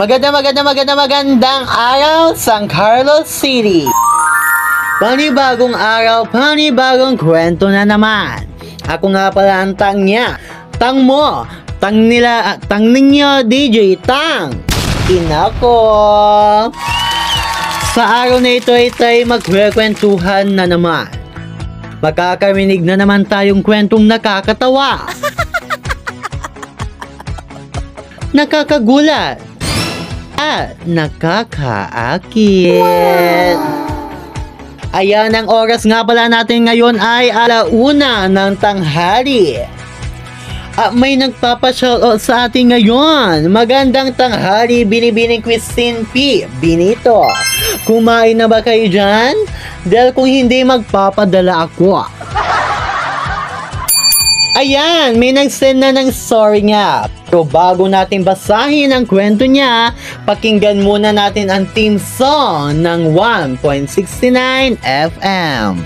Magandang araw, San Carlos City. Panibagong araw, panibagong kwento na naman. Ako nga pala ang tang niya, tang mo, tang nila, tang ninyo, DJ Tang. Ina ko. Sa araw na ito ay tayo magkwentuhan na naman. Makakarinig na naman tayong kwentong nakakatawa, nakakagulat, at nakakaakit. Ayan, ang oras nga pala natin ngayon ay 1:00 ng tanghali. At may nagpapashoutout sa atin ngayon. Magandang tanghali, Binibining Christine P. Benito. Kumain na ba kayo dyan? Dahil kung hindi, magpapadala ako. Ayan, may nag-send na ng story nga. Pero bago natin basahin ang kwento niya, pakinggan muna natin ang theme song ng 1.69 FM.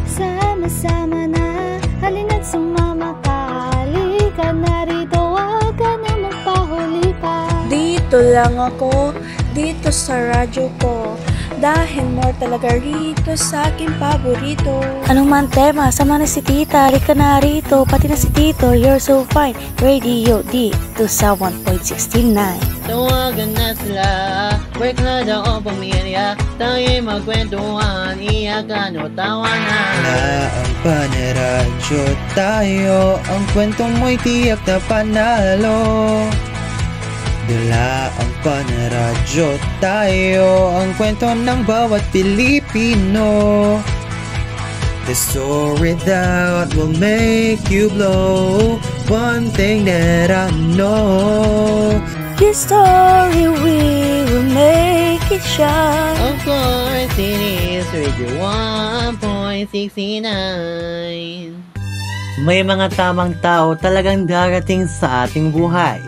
Sama-sama na, halina't sumama ka. Halika na rito, wag ka na magpahuli pa. Dito lang ako, dito sa radyo ko. Dahil more talaga rito sa aking paborito. Anong man tema, sama na si tita, halika na rito. Pati na si tito, you're so fine. Radio D to sa 1.69. Tawagan na sila, work na daw ang pamilya. Tayo'y magkwentuhan, iyakan o tawanan. Ang panaradyo tayo, ang kwentong mo'y tiyak na panalo. Dala ang panaradyo tayo, ang kwento ng bawat Pilipino. The story that will make you blow, one thing that I know. This story we will make it shine. Of course, it is Radio 1.69. May mga tamang tao talagang darating sa ating buhay.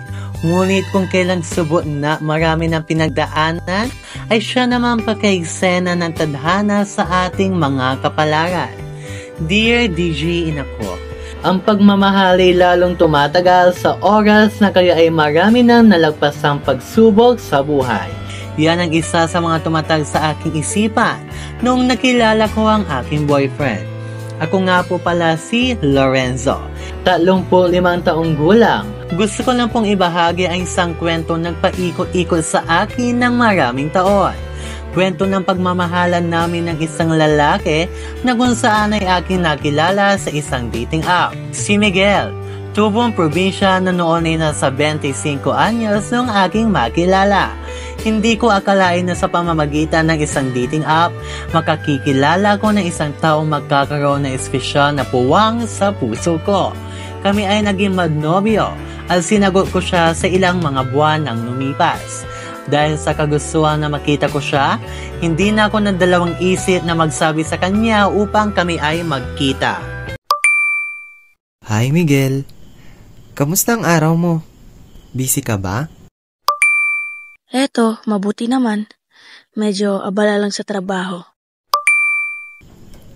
Ngunit kung kailang subot na marami ng pinagdaanan, ay siya naman pagkaiksena ng tadhana sa ating mga kapalaran. Dear DJ Inako, ang pagmamahal ay lalong tumatagal sa oras na kayo ay marami nang nalagpasang pagsubok sa buhay. Yan ang isa sa mga tumatag sa aking isipan noong nakilala ko ang aking boyfriend. Ako nga po pala si Lorenzo, 35 taong gulang. Gusto ko lang pong ibahagi ang isang kwento nagpaikot-ikot sa akin ng maraming taon. Kwento ng pagmamahalan namin ng isang lalaki na kung saan ay aking nakilala sa isang dating app. Si Miguel, tubong probinsya na noon ay nasa 25 anyos nung aking makilala. Hindi ko akalain na sa pamamagitan ng isang dating app, makakikilala ko ng isang taong magkakaroon ng espesyal na puwang sa puso ko. Kami ay naging magnobyo at sinagot ko siya sa ilang mga buwan nang lumipas. Dahil sa kagustuhan na makita ko siya, hindi na ako nagdalawang isip na magsabi sa kanya upang kami ay magkita. Hi Miguel, kamusta ang araw mo? Busy ka ba? Eto, mabuti naman. Medyo abala lang sa trabaho.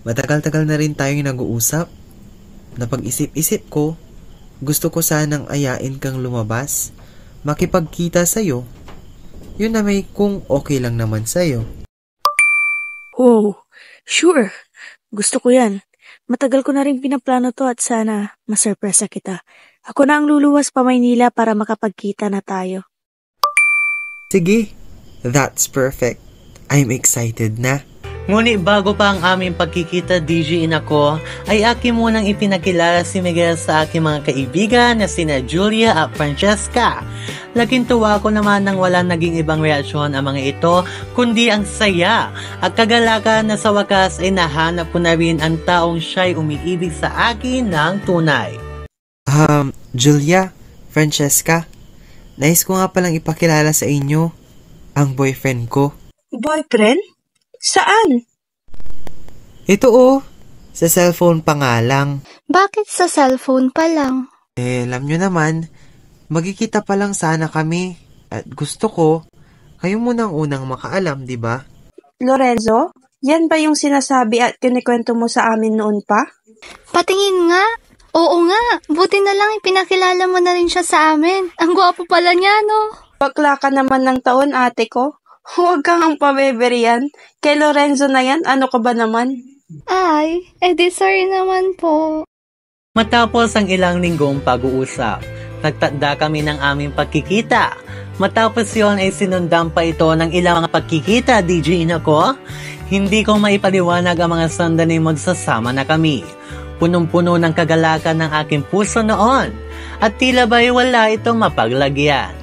Matagal-tagal na rin tayong nag-uusap. Napag-isip-isip ko, gusto ko sanang ayain kang lumabas, makipagkita sa'yo. Yun na may kung okay lang naman sa'yo. Oh, sure. Gusto ko yan. Matagal ko na rin pinaplano to at sana masurpresa kita. Ako na ang luluwas pa Maynila para makapagkita na tayo. Sige, that's perfect. I'm excited na. Ngunit bago pa ang aming pagkikita, DJ Inako, ay aking munang ipinakilala si Miguel sa aking mga kaibigan na sina Julia at Francesca. Laging tuwa ko naman nang wala naging ibang reaksyon ang mga ito, kundi ang saya at kagalakan na sa wakas ay nahanap ko na rin ang taong siya'y umiibig sa akin ng tunay. Julia, Francesca, nais ko nga palang ipakilala sa inyo ang boyfriend ko. Boyfriend? Saan? Ito sa cellphone pa nga lang. Bakit sa cellphone pa lang? Alam nyo naman, magkikita pa lang sana kami. At gusto ko, kayo muna ang unang makaalam, di ba? Lorenzo, yan ba yung sinasabi at kinikwento mo sa amin noon pa? Patingin nga. Oo nga. nga, buti na lang ipinakilala mo na rin siya sa amin. Ang gwapo pala niya, no? Bakla ka naman ng taon, ate ko. Huwag kang ang pabeberian. Kay Lorenzo na yan, ano ka ba naman? Ay, sorry naman po. Matapos ang ilang linggong pag-uusap, nagtanda kami ng aming pagkikita. Matapos yon ay sinundan pa ito ng ilang mga pagkikita, DJ Inako. Hindi ko maipaliwanag ang mga sandaling magsasama na kami. Punong-puno ng kagalakan ng aking puso noon. At tila ba'y wala itong mapaglagyan.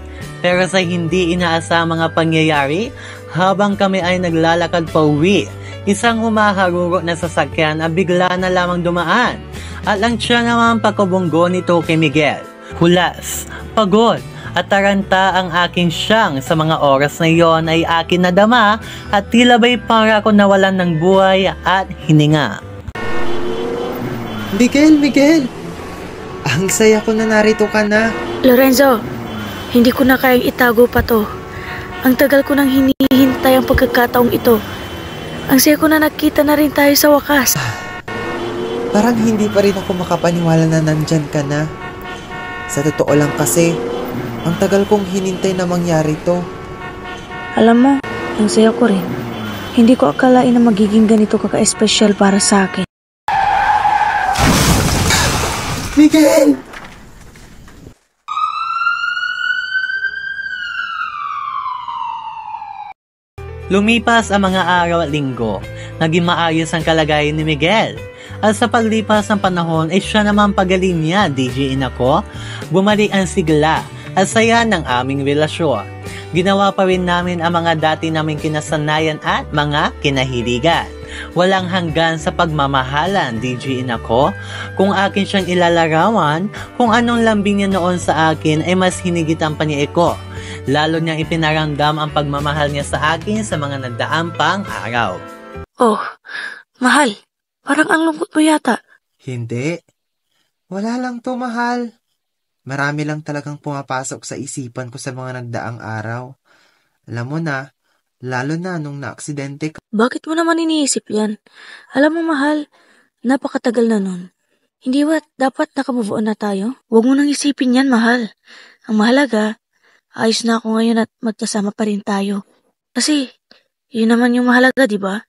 Pero sa hindi inaasang mga pangyayari, habang kami ay naglalakad pa uwi, isang humaharuro na sasakyan ang bigla na lamang dumaan. At ang siya naman pagkabunggo nito kay Miguel. Hulas, pagod, at taranta ang aking siyang sa mga oras na iyon ay akin nadama at tila ba'y para ako nawalan ng buhay at hininga. Miguel! Ang saya ko na narito ka na. Lorenzo, hindi ko na kayang itago pa to. Ang tagal ko nang hinihintay ang pagkakataong ito. Ang saya ko na nakita na rin tayo sa wakas. Parang hindi pa rin ako makapaniwala na nandyan ka na. Sa totoo lang kasi, ang tagal kong hinintay na mangyari to. Alam mo, ang saya ko rin. Hindi ko akalain na magiging ganito kaka-espesyal para sa akin. Miguel! Lumipas ang mga araw at linggo. Naging maayos ang kalagayan ni Miguel. At sa paglipas ng panahon ay siya naman pagaling niya, DJ Inako. Bumalik ang sigla at saya ng aming relasyon. Ginawa pa rin namin ang mga dati naming kinasanayan at mga kinahiligan. Walang hanggan sa pagmamahalan, DJ Inako. Kung akin siyang ilalarawan, kung anong lambing niya noon sa akin ay mas hinigitan pa niya ko. Lalo niyang ipinaramdam ang pagmamahal niya sa akin sa mga nagdaang pang araw. Oh, mahal. Parang ang lungkot mo yata. Hindi. Wala lang to, mahal. Marami lang talagang pumapasok sa isipan ko sa mga nagdaang araw. Alam mo na, lalo na nung naaksidente ka. Bakit mo naman iniisip yan? Alam mo, mahal, napakatagal na nun. Hindi ba dapat nakamove on na tayo? Huwag mo nang isipin yan, mahal. Ang mahalaga, ayos na ako ngayon at magkasama pa rin tayo. Kasi, yun naman yung mahalaga, di ba?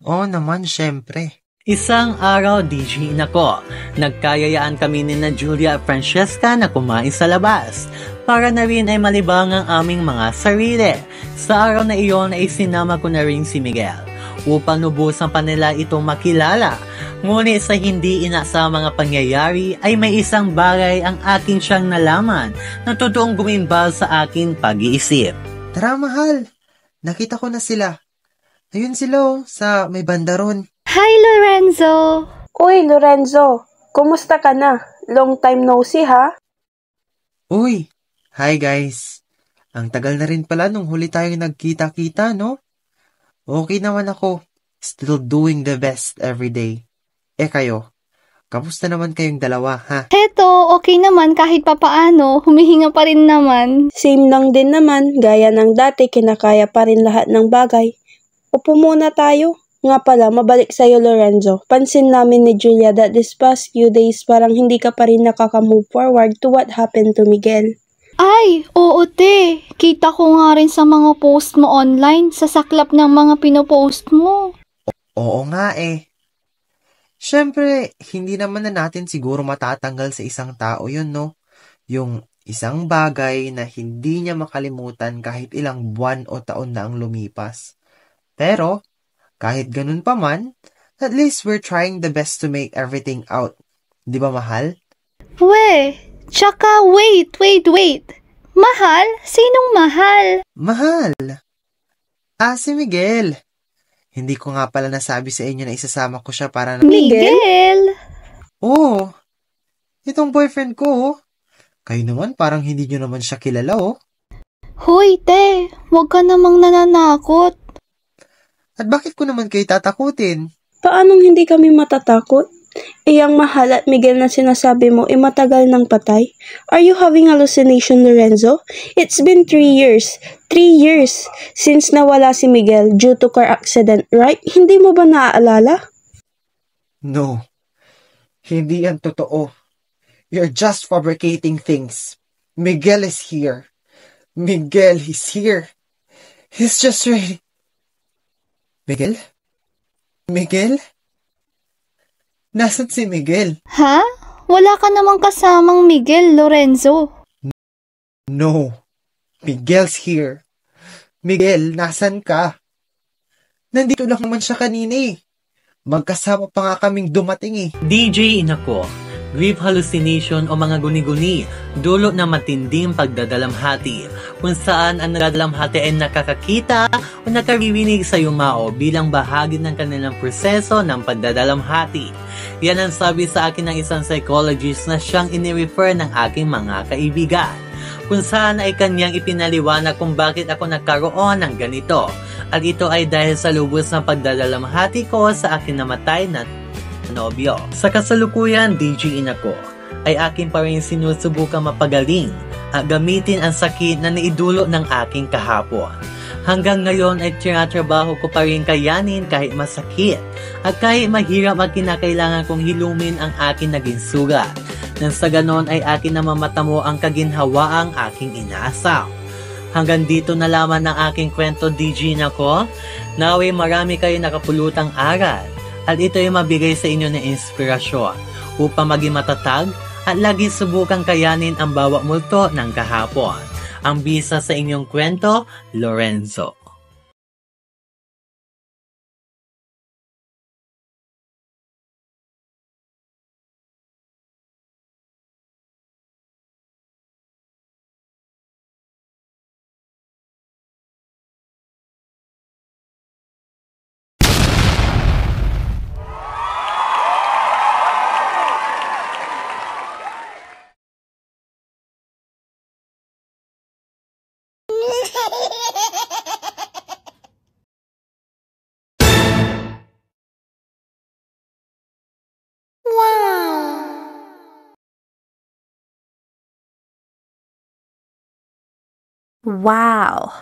Oo naman, syempre. Isang araw, DJ Inako, nagkayayaan kami ni na Julia at Francesca na kumain sa labas. Para na rin ay malibang ang aming mga sarili. Sa araw na iyon ay sinama ko na rin si Miguel upang lubusan pa nila itong makilala. Ngunit sa hindi inaasang mga pangyayari ay may isang bagay ang aking siyang nalaman na totoong gumimbal sa aking pag-iisip. Tara, mahal. Nakita ko na sila. Ayun sila sa may banda ron. Hi, Lorenzo! Uy, Lorenzo, kumusta ka na? Long time no see, ha? Uy, hi guys. Ang tagal na rin pala nung huli tayong nagkita-kita, no? Okay naman ako. Still doing the best every day. Kayo, kamusta naman kayong dalawa, ha? Heto, okay naman kahit papaano. Humihinga pa rin naman. Same lang din naman, gaya ng dati, kinakaya pa rin lahat ng bagay. Upo muna tayo. Nga pala, mabalik sa'yo, Lorenzo. Pansin namin ni Julia that this past few days parang hindi ka pa rin nakaka-move forward to what happened to Miguel. Ay, oo te. Kita ko nga rin sa mga post mo online, sa saklap ng mga pinopost mo. Oo nga eh. Siyempre, hindi naman na natin siguro matatanggal sa isang tao yun, no? Yung isang bagay na hindi niya makalimutan kahit ilang buwan o taon na ang lumipas. Pero, kahit ganun pa man, at least we're trying the best to make everything out. Di ba, mahal? Tsaka wait. Mahal? Sinong mahal? Mahal? Si Miguel. Hindi ko nga pala nasabi sa inyo na isasama ko siya para na... Miguel? Oo. Itong boyfriend ko, oh. Kayo naman parang hindi nyo naman siya kilala, oh. Hoy, te. Huwag ka namang nananakot. At bakit ko naman kayo tatakutin? Paanong hindi kami matatakot? Ang mahal at Miguel na sinasabi mo matagal nang patay? Are you having hallucination, Lorenzo? It's been 3 years. 3 years since nawala si Miguel due to car accident, right? Hindi mo ba naaalala? No. Hindi yan totoo. You're just fabricating things. Miguel is here. Miguel, he's here. He's just ready. Miguel? Miguel? Nasaan si Miguel? Ha? Wala ka namang kasamang Miguel, Lorenzo. No. Miguel's here. Miguel, nasan ka? Nandito lang naman siya kanina eh. Magkasama pa nga kaming dumating eh. DJ Inako, grief hallucination o mga guni-guni, dulot ng matinding pagdadalamhati, kung saan ang nagdadalamhati ay nakakakita o nakaririnig sa yumao bilang bahagi ng kanilang proseso ng pagdadalamhati. Yan ang sabi sa akin ng isang psychologist na siyang inirefer ng aking mga kaibigan, kung saan ay kanyang ipinaliwanag kung bakit ako nagkaroon ng ganito. At ito ay dahil sa lubos ng pagdadalamhati ko sa aking namatay na nobyo. Sa kasalukuyan, DJ Inako, ay akin pa rin sinusubukang mapagaling at gamitin ang sakit na naidulot ng aking kahapon. Hanggang ngayon ay tinatrabaho ko pa rin kayanin kahit masakit at kahit mahirap at kinakailangan kong hilumin ang aking naging sugat. Nang sa ganon ay akin na mamatamo ang kaginhawaang aking inaasam. Hanggang dito na lamang ng aking kwento, DJ Inako. Naway marami kayo nakapulutang aral at ito ay mabigay sa inyo ng inspirasyon upang maging matatag at lagi subukang kayanin ang bawat multo ng kahapon. Ang bisa sa inyong kwento, Lorenzo. Wow.